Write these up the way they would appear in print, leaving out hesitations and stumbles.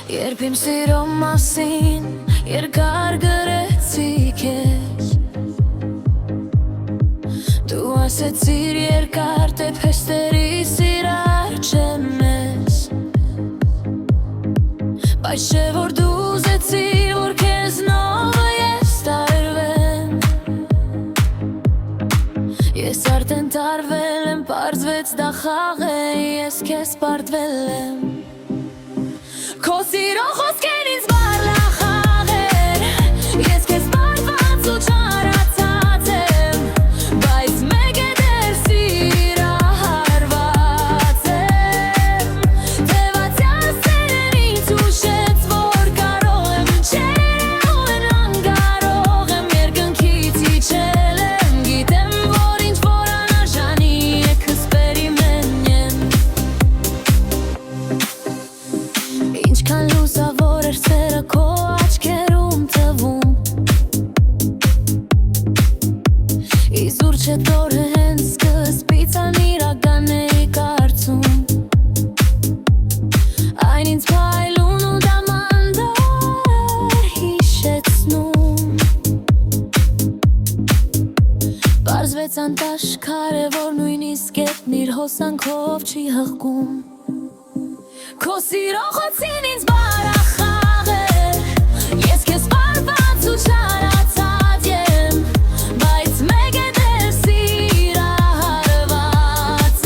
Երբ իմ սիրո մասին երկար գրեցի քեզ, դու ասեցիր երկար թե փեստերի սիրար չեմ ես, բայց չէ որ դու ուզեցիր որ քեզնով ես տարվեմ, ես արդեն տարվել եմ, պարզվեց դա խաղ է, ես քեզ պարտվել եմ, քո սիրո խոսքերն ինձ բառախաղ էր, ես քեզ պարտված ու չարացած եմ, բայց մեկ է դեռ սիրահարված եմ, թևացյալ սերն ինձ ուշեց, որ կարող եմ չերել անկարող եմ, երկնքից իջել եմ, գիտեմ որ ինչ-որ անարժանի է քեզ պերիմենեմ, ինչքան լուսավոր էր սերը քո աչքերում թվում, իզուր չէ տորը հենց սկզբից անիրական էի կարծում, այն ինձ փայլուն ու դամանդար հիշեցնում, պարզվեց անտաշքար է որ նույնիսկ գետն իր հոսանքով չի հղկում, քո սիրո խոսքին ինձ բառախաղ էր, ես քեզ պարտված ու չարացած եմ, բայց մեկ է դեռ սիրահարված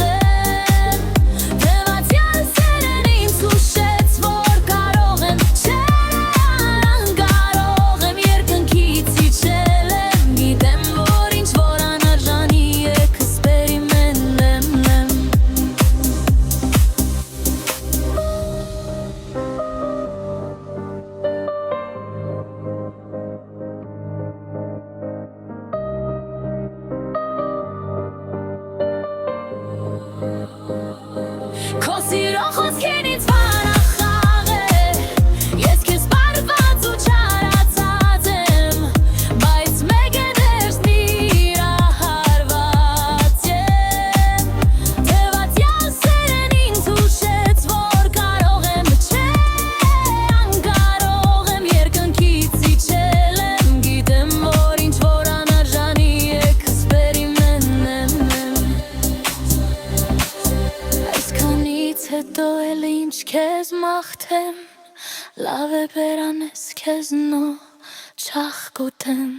եմ, թևացյալ սերն ինձ ուշեց, որ կարող եմ չերել անկարող եմ, երկնքից իջել եմ, գիտեմ որ ինչ-որ անարժանի է քեզ պերիմենեմ, քո սիրո խոսքին ինձ բառախաղ էր, ես քեզ պարտված ու չարացած եմ, բայց մեկ է դեռ սիրահարված եմ, թևացյալ սերն ինձ ուշեց, որ կարող եմ չերել անկարող եմ, երկնքից իջել եմ, գիտեմ որ ինչ-որ անարժանի է քեզ պերիմենեմ, այսքանից հետո էլ ինչ քեզ մաղթեմ, լավ է բերանես քեզնով չաղկոտեմ,